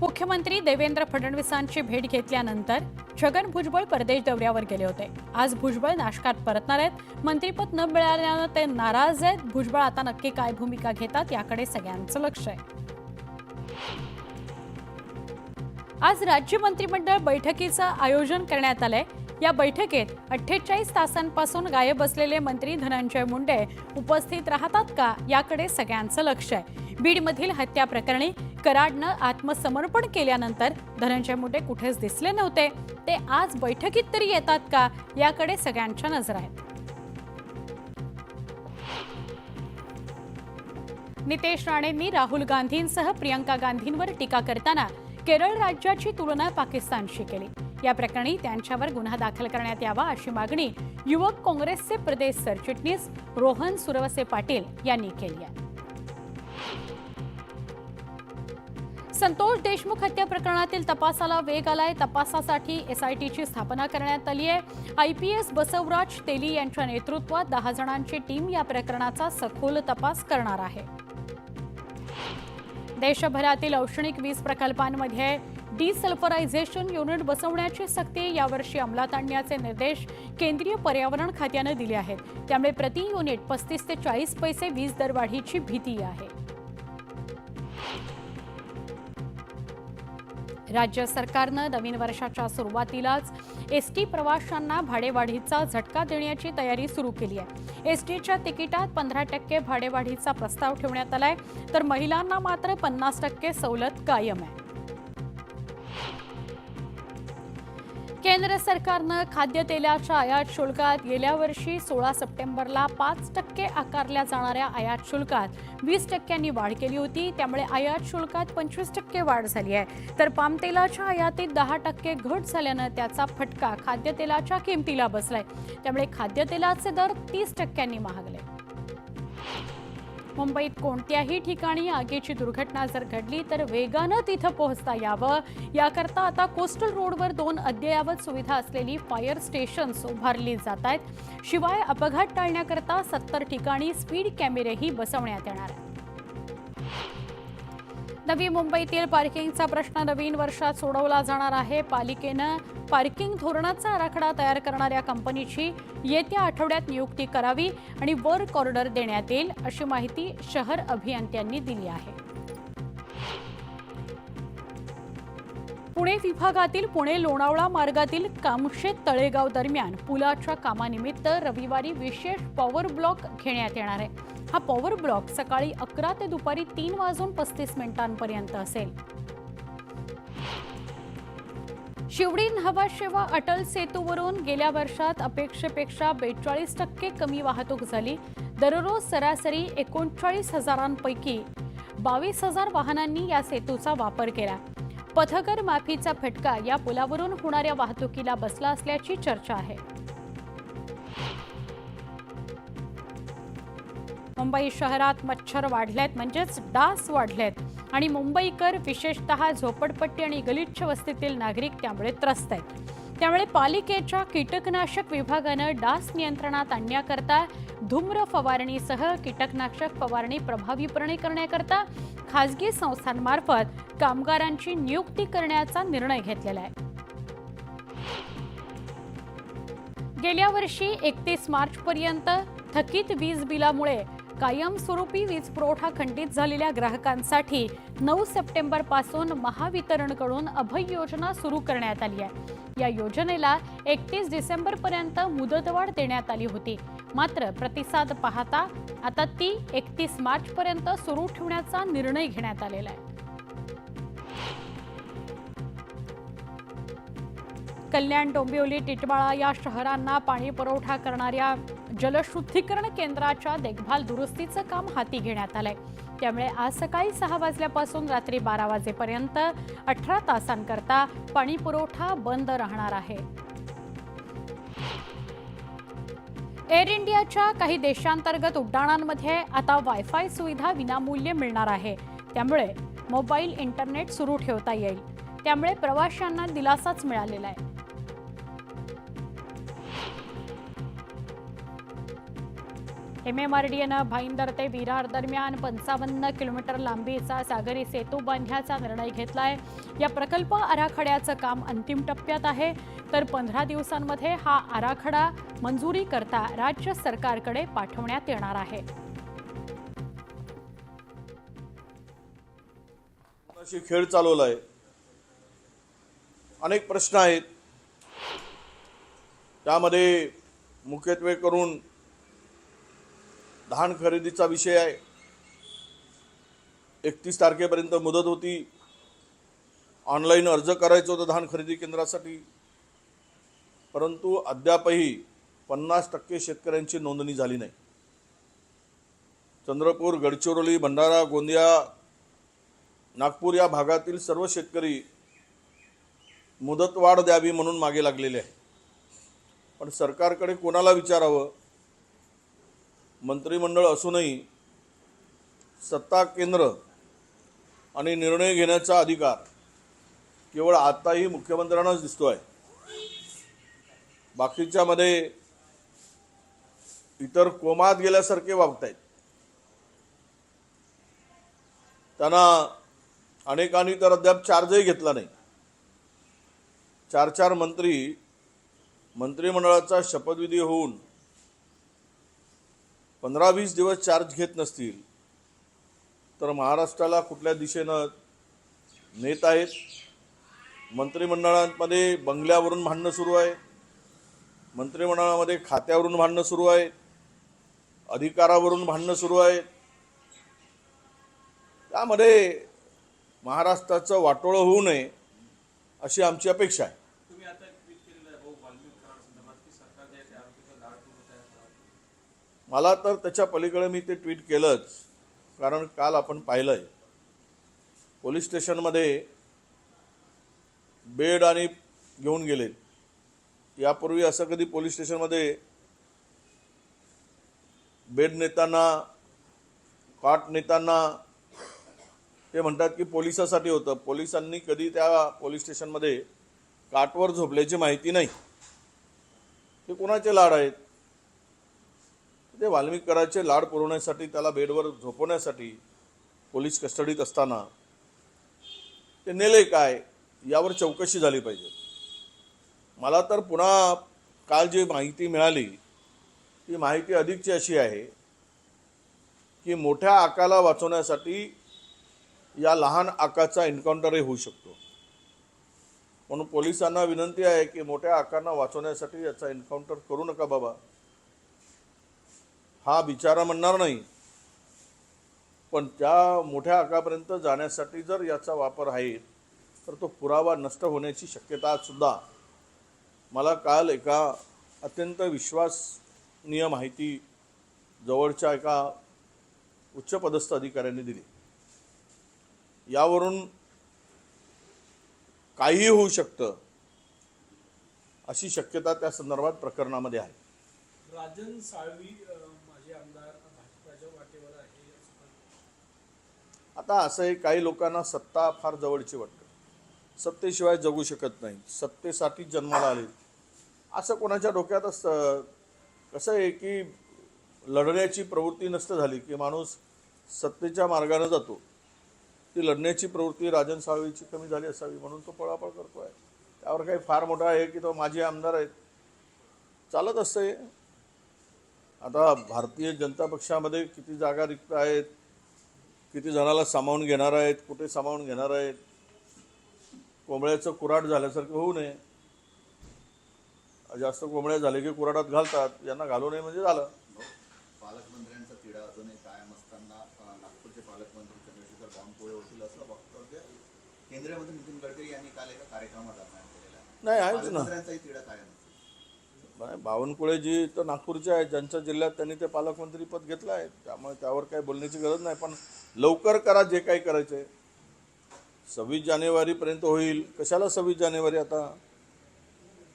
मुख्यमंत्री देवेंद्र फडणवीसांची भेट घेतल्यानंतर छगन भुजबळ परदेश दौऱ्यावर गेले होते। आज भुजबळ नाशकात परतणार आहेत। मंत्रिपद न मिळाल्याने ते नाराज आहेत। भुजबळ आता नक्की काय भूमिका घेतात याकडे सगळ्यांचं लक्ष आहे। आज राज्य मंत्रिमंडळ बैठकीचं आयोजन करण्यात आलंय। या बैठकीत 48 तासांपासून गायब असलेले मंत्री धनंजय मुंडे उपस्थित राहतात का याकडे सगळ्यांचं लक्ष आहे। बीडमधील हत्या प्रकरणी कराडनं आत्मसमर्पण केल्यानंतर धनंजय मुंडे कुठेच दिसले नव्हते। ते आज बैठकीत तरी येतात का याकडे सगळ्यांच्या नजर आहेत। नितेश राणेंनी राहुल गांधींसह प्रियंका गांधींवर टीका करताना केरळ राज्याची तुलना पाकिस्तानशी केली। या प्रकरणी त्यांच्यावर गुन्हा दाखल करण्यात यावा अशी मागणी युवक काँग्रेसचे प्रदेश सरचिटणीस रोहन सुरवसे पाटील यांनी केली आहे। संतोष देशमुख हत्या प्रकरणातील तपासाला वेग आलाय। तपासासाठी एसआयटीची स्थापना करण्यात आली आहे। आयपीएस बसवराज तेली यांच्या नेतृत्वात 10 जणांची टीम या प्रकरणाचा सखोल तपास करणार आहे। देशभरातील औष्णिक वीज प्रकल्पांमध्ये डिसल्फरायझेशन युनिट बसवण्याची सक्ती यावर्षी अंमलात आणण्याचे निर्देश केंद्रीय पर्यावरण खात्याने दिले आहेत। त्यामुळे प्रति युनिट 35 ते 40 पैसे वीज दरवाढीची भीती आहे। राज्य सरकारनं नवीन वर्षाच्या सुरुवातीलाच एसटी प्रवाशांना भाडेवाढीचा झटका देण्याची तयारी सुरू केली आहे। एसटीच्या तिकिटात 15% भाडेवाढीचा प्रस्ताव ठेवण्यात आलाय, तर महिलांना मात्र 50% सवलत कायम आहे। केंद्र सरकारनं खाद्यतेलाच्या आयात शुल्कात गेल्या वर्षी 16 सप्टेंबरला 5% आकारल्या जाणाऱ्या आयात शुल्कात 20% वाढ केली होती। त्यामुळे आयात शुल्कात 25% वाढ झाली आहे, तर पामतेलाच्या आयातीत 10% घट झाल्यानं त्याचा फटका खाद्यतेलाच्या किमतीला बसलाय। त्यामुळे खाद्यतेलाचे दर 30% महागले। मुंबईत कोणत्याही ठिकाणी आगीची दुर्घटना जर घडली तर वेगानं तिथं पोहोचता यावं याकरता आता कोस्टल रोडवर 2 अद्ययावत सुविधा असलेली फायर स्टेशन्स उभारली जात आहेत। शिवाय अपघात टाळण्याकरता 70 ठिकाणी स्पीड कॅमेरेही बसवण्यात येणार आहेत। नवी मुंबईतील पार्किंगचा प्रश्न नवीन वर्षात सोडवला जाणार आहे। पालिकेनं पार्किंग धोरणाचा आराखडा तयार करणाऱ्या कंपनीची येत्या आठवड्यात नियुक्ती करावी आणि वर्क ऑर्डर देण्यात येईल अशी माहिती शहर अभियंत्यांनी दिली आहे। पुणे विभागातील पुणे लोणावळा मार्गातील कामशेत तळेगाव दरम्यान पुलाच्या कामानिमित्त रविवारी विशेष पॉवर ब्लॉक घेण्यात येणार आहे। हा पॉवर ब्लॉक सकाळी 11 ते दुपारी 3 वाजून 35 मिनिटांपर्यंत असेल। शिवडी न्हावा शेवा अटल सेतूवरून गेल्या वर्षात अपेक्षेपेक्षा 42% कमी वाहतूक झाली। दररोज सरासरी 39,000 22,000 वाहनांनी या सेतूचा वापर केला। पथकर माफीचा फटका या पुलावरून होणाऱ्या वाहतुकीला बसला असल्याची चर्चा आहे। मुंबई शहरात मच्छर वाढलेत, म्हणजेच डास वाढलेत आणि मुंबईकर विशेषतः झोपडपट्टी आणि गलिच्छ वस्तीतील नागरिक त्यामुळे त्रस्त आहेत। त्यामुळे पालिकेच्या कीटकनाशक विभागानं डास नियंत्रणात आणण्याकरता धूम्र फवारणीसह कीटकनाशक फवारणी प्रभावीपणे करण्याकरता खासगी संस्थांमार्फत कामगारांची नियुक्ती करण्याचा निर्णय घेतलेला आहे। गेल्या वर्षी 31 मार्चपर्यंत थकीत वीज बिलामुळे कायमस्वरूपी वीज पुरवठा खंडित झालेल्या ग्राहकांसाठी 9 सप्टेंबरपासून महावितरणकडून अभय योजना सुरू करण्यात आली आहे। या योजनेला 31 डिसेंबरपर्यंत मुदतवाढ देण्यात आली होती, मात्र प्रतिसाद पाहता आता ती 31 मार्चपर्यंत सुरू ठेवण्याचा निर्णय घेण्यात आलेला आहे। कल्याण, डोंबिवली, टिटवाळा या शहरांना पाणी पुरवठा करणाऱ्या जलशुद्धीकरण केंद्राच्या देखभाल दुरुस्तीचं काम हाती घेण्यात आलंय। त्यामुळे आज सकाळी 6 वाजल्यापासून रात्री 12 वाजेपर्यंत 18 तासांकरता पाणी पुरवठा बंद राहणार आहे। एअर इंडियाच्या काही देशांतर्गत उड्डाणांमध्ये आता वायफाय सुविधा विनामूल्य मिळणार आहे। त्यामुळे मोबाईल इंटरनेट सुरू ठेवता येईल। त्यामुळे प्रवाशांना दिलासाच मिळालेला आहे। MMRDAनं भाईंदर ते विरार दरम्यान 55 किलोमीटर लांबीचा सागरी सेतू बांधण्याचा निर्णय घेतलाय। या प्रकल्प आराखड्याचं काम अंतिम टप्प्यात आहे, तर 15 दिवसांमध्ये हा आराखडा मंजुरी करता राज्य सरकारकडे पाठवण्यात येणार आहे। खेळ चालवलाय, अनेक प्रश्न आहेत, त्यामध्ये मुख्यत्वे करून धान खरेदीचा विषय आहे। 31 तारखेपर्यंत मुदत होती, ऑनलाईन अर्ज करायचं होतं धान खरेदी केंद्रासाठी, परंतु अद्यापही 50% शेतकऱ्यांची नोंदणी झाली नाही। चंद्रपूर, गडचिरोली, भंडारा, गोंदिया, नागपूर या भागातील सर्व शेतकरी मुदतवाढ द्यावी म्हणून मागे लागलेले आहे। पण सरकारकडे कोणाला विचारावं? मंत्रिमंडळ असूनही सत्ता केंद्र आणि निर्णय घेण्याचा अधिकार केवळ आताही मुख्यमंत्र्यांनाच दिसतोय। बाकीच्यामध्ये इतर कोमात गेल्यासारखे वागतायत। त्यांना अनेकांनी तर अद्याप चार्जही घेतला नाही। 4 मंत्री मंत्रिमंडळाचा शपथविधी होऊन 15-20 दिवस चार्ज घेत नसतील तर महाराष्ट्राला कुठल्या दिशेनं नेत आहेत? मंत्रिमंडळामध्ये बंगल्यावरून भांडणं सुरू आहे, मंत्रिमंडळामध्ये खात्यावरून भांडणं सुरू आहेत, अधिकारावरून भांडणं सुरू आहेत। त्यामध्ये महाराष्ट्राचं वाटोळं होऊ नये अशी आमची अपेक्षा आहे। मला तर त्याच्या पलीकडे मी ते ट्विट केलंच, कारण काल आपण पाहिलंय पोलीस स्टेशनमध्ये बेड आणि घेऊन गेले। यापूर्वी असं कधी पोलीस स्टेशनमध्ये बेड नेताना, कॉट नेताना ते म्हणतात की पोलिसासाठी होतं। पोलिसांनी कधी त्या पोलीस स्टेशनमध्ये काटवर झोपल्याची माहिती नाही। ते कोणाचे लाड आहेत? ते वाल्मिकराचे लाड पुरवण्यासाठी, त्याला बेडवर झोपवण्यासाठी पोलीस कस्टडीत असताना ते नेले काय, यावर चौकशी झाली पाहिजे। मला तर पुन्हा काल जी माहिती मिळाली ती माहिती अधिकची अशी आहे की मोठ्या आकाला वाचवण्यासाठी या लहान आकाचा एन्काउंटरही होऊ शकतो। म्हणून पोलिसांना विनंती आहे की मोठ्या आकांना वाचवण्यासाठी याचा एन्काउंटर करू नका बाबा। हा बिचारा म्हणणार नाही, पण त्या मोठ्या आकापर्यंत जाण्यासाठी जर याचा वापर आहे तर तो पुरावा नष्ट होण्याची शक्यता सुद्धा मला काल एका अत्यंत विश्वसनीय माहिती जवळच्या एका उच्चपदस्थ अधिकाऱ्यांनी दिली। यावरून काहीही होऊ शकतं अशी शक्यता त्या संदर्भात प्रकरणामध्ये आहे। राजन साळवी माजी आमदार भाजपाच्या वाटेवर आहे। आता असं आहे, काही लोकांना सत्ता फार जवळची वाटते, सत्तेशिवाय जगू शकत नाही, सत्तेसाठी जन्माला आले असं कोणाच्या डोक्यात असतं। कसं आहे की लढण्याची प्रवृत्ती नष्ट झाली की माणूस सत्तेच्या मार्गाने जातो। ती लढण्याची प्रवृत्ती राजन साळवीची कमी झाली असावी म्हणून तो पळापळ करतो आहे। त्यावर काही फार मोठा आहे की तो माजी आमदार आहेत, चालत असते। आता भारतीय जनता पक्षामध्ये किती जागा रिक्त आहेत, किती जणाला सामावून घेणार आहेत, कुठे सामावून घेणार आहेत, कोंबड्याचं कुऱ्हाड झाल्यासारखं होऊ नये। जास्त कोंबड्या झाले की कुऱ्हाडात घालतात, यांना घालू नये म्हणजे झालं। पालकमंत्र्यांचा तिढा अजूनही कायम असताना नागपूरचे पालकमंत्री चंद्रशेखर बावनकुळे होतील असं वक्तव्य केंद्रीय मंत्री नितीन गडकरी यांनी काल एका कार्यक्रमात दरम्यान केलेलं आहे। नाही आहेच ना, पालकमंत्र्यांचाही तिढा कायम असेल। बावनकुळेजी तर नागपूरचे आहेत, ज्यांच्या जिल्ह्यात त्यांनी ते पालकमंत्री पद घेतलं आहे, त्यामुळे त्यावर काही बोलण्याची गरज नाही। पण लवकर करा जे काही करायचं आहे। 26 जानेवारीपर्यंत होईल, कशाला 26 जानेवारी? आता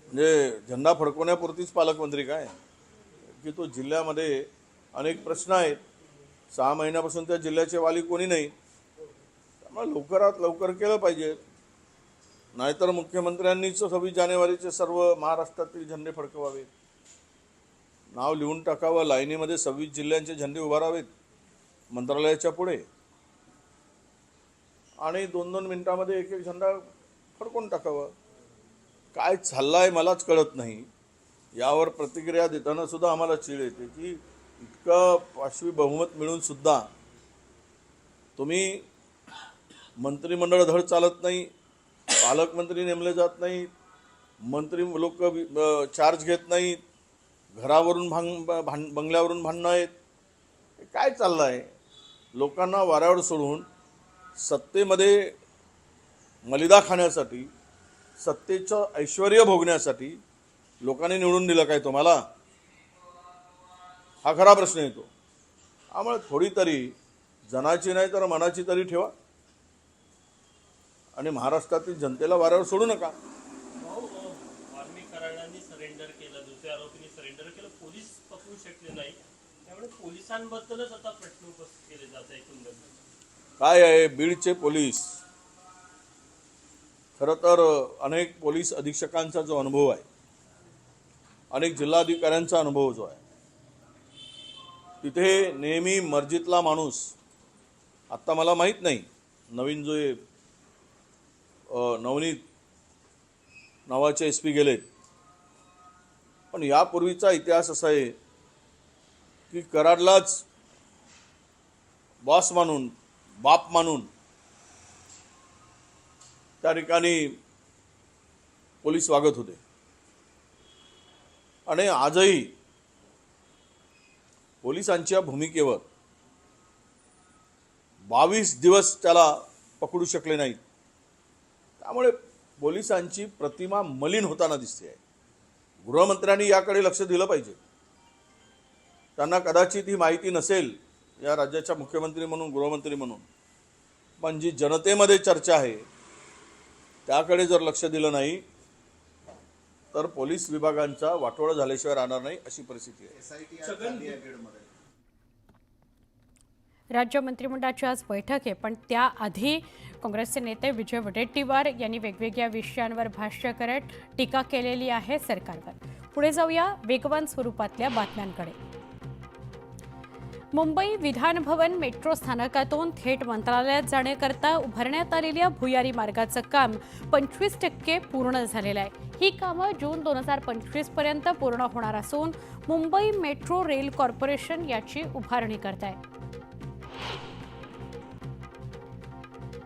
म्हणजे झेंडा फडकवण्यापुरतीच पालकमंत्री काय की तो जिल्ह्यामध्ये अनेक प्रश्न आहेत। 6 महिन्यापासून त्या जिल्ह्याचे वाली कोणी नाही, त्यामुळे लवकरात लवकर केलं पाहिजे। नाहीतर मुख्यमंत्र्यांनीच 26 जानेवारीचे सर्व महाराष्ट्रातील झेंडे फडकवावे। नाव लिहून टाकावं, लाईनीमध्ये 26 जिल्ह्यांचे झेंडे उभारावेत मंत्रालयाच्या पुढे आणि 2-2 मिनिटामध्ये एक झेंडा फडकून टाकावं. काय चाललंय मलाच कळत नाही. यावर प्रतिक्रिया देताना सुद्धा आम्हाला चीड येते की इतकं पाशवी बहुमत मिळून सुद्धा तुम्ही मंत्रिमंडळ धड चालत नाही, पालकमंत्री नेमले जात नाहीत, मंत्री लोक चार्ज घेत नाहीत, घरावरून बंगल्यावरून भांडणं आहेत. हे काय चाललं आहे? लोकांना वाऱ्यावर सोडून सत्तेमध्ये मलिदा खाण्यासाठी, सत्तेचं ऐश्वर्य भोगण्यासाठी लोकांनी निवडून दिलं काय तुम्हाला? हा खरा प्रश्न येतो. त्यामुळे थोडी तरी जनाची नाही तर मनाची तरी ठेवा आणि महाराष्ट्रातील जनतेला वाऱ्यावर सोडू नका. आर्मी कराडांनी सरेंडर केलं, दुसऱ्या आरोपींनी सरेंडर केलं, पोलीस पकडू शकले नाही. त्यामुळे पोलिसांबद्दलच आता प्रश्न उपस्थित केले जात आहे. काय आहे बीडचे पोलीस, खरं तर अनेक पोलीस अधीक्षकांचा जो अनुभव आहे, अनेक जिल्हाधिकाऱ्यांचा अनुभव जो आहे, तिथे नेहमी मर्जीतला माणूस, आत्ता मला माहीत नाही नवीन जो नवनीत नावाचे SP गेलेत, पण यापूर्वीचा इतिहास असा आहे की कराडलाच बॉस मानून, बाप मानून त्या ठिकाणी पोलीस वागत होते आणि आजही पोलिसांच्या भूमिकेवर 22 दिवस त्याला पकडू शकले नाहीत. त्यामुळे पोलिसांची प्रतिमा मलिन होताना दिसते आहे. गृहमंत्र्यांनी याकडे लक्ष दिलं पाहिजे. त्यांना कदाचित ही माहिती नसेल या राज्याच्या मुख्यमंत्री म्हणून, गृहमंत्री म्हणून, पण जी जनतेमध्ये चर्चा आहे त्याकडे जर लक्ष दिलं नाही तर पोलीस विभागांचा वाटोळा झाल्याशिवाय राहणार नाही अशी परिस्थिती आहे. SIT आज झाली आहे बीडमध्ये. राज्य मंत्रिमंडळाची आज बैठक आहे, पण त्याआधी काँग्रेसचे नेते विजय वडेट्टीवार यांनी वेगवेगळ्या विषयांवर भाष्य करत टीका केलेली आहे सरकारवर. पुढे जाऊया वेगवान स्वरूपातल्या बातम्यांकडे. मुंबई विधान भवन मेट्रो स्थानकातून थेट मंत्रालयात जाण्याकरता उभारण्यात आलेल्या भुयारी मार्गाचं काम 25% पूर्ण झालेलं आहे. ही कामं जून 2025 पर्यंत पूर्ण होणार असून मुंबई मेट्रो रेल कॉर्पोरेशन याची उभारणी करत आहे.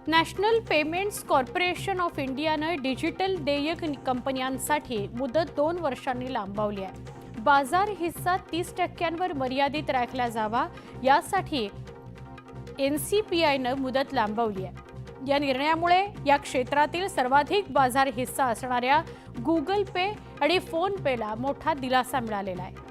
नॅशनल पेमेंट्स कॉर्पोरेशन ऑफ इंडियानं डिजिटल देयक कंपन्यांसाठी मुदत 2 वर्षांनी लांबवली आहे. बाजार हिस्सा 30% मर्यादित राखला जावा यासाठी NCPIनं मुदत लांबवली आहे. या निर्णयामुळे या क्षेत्रातील सर्वाधिक बाजार हिस्सा असणाऱ्या गुगल पे आणि फोन पेला मोठा दिलासा मिळालेला आहे.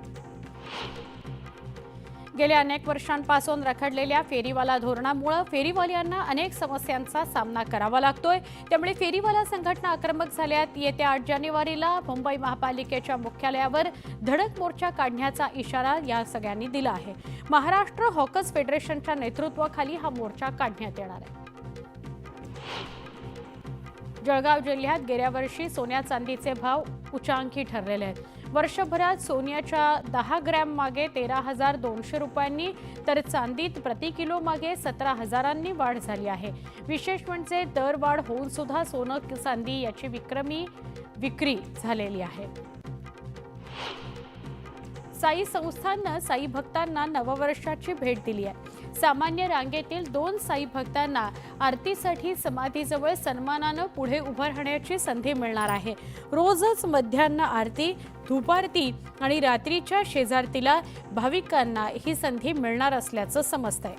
गेल्या अनेक वर्षांपासून रखडलेल्या फेरीवाला धोरणामुळे फेरीवाल्यांना अनेक समस्यांचा सामना करावा लागतोय. त्यामुळे फेरीवाला संघटना आक्रमक झाल्यात. येत्या 8 जानेवारीला मुंबई महापालिकेच्या मुख्यालयावर धडक मोर्चा काढण्याचा इशारा या सगळ्यांनी दिला आहे. महाराष्ट्र हॉकर्स फेडरेशनच्या नेतृत्वाखाली हा मोर्चा काढण्यात येणार आहे. जळगाव जिल्ह्यात गेल्या वर्षी सोन्या चांदीचे भाव उच्चांकी ठरलेले आहेत. वर्षभरात सोन्याच्या 10 ग्रॅम मागे 13,200 रुपयांनी तर चांदीत प्रति किलो मागे 17,000 वाढ झाली आहे. विशेष म्हणजे दरवाढ होऊन सुद्धा सोनं चांदी याची विक्रमी विक्री झालेली आहे. साई संस्थाननं साई भक्तांना नववर्षाची भेट दिली आहे. सामान्य रांगेतील 2 साई भक्तांना आरतीसाठी समाधीजवळ सन्मानानं पुढे उभं राहण्याची संधी मिळणार आहे. रोजच मध्यान्ह आरती, धूपारती आणि रात्रीच्या शेजारतीला भाविकांना ही संधी मिळणार असल्याचं समजतंय.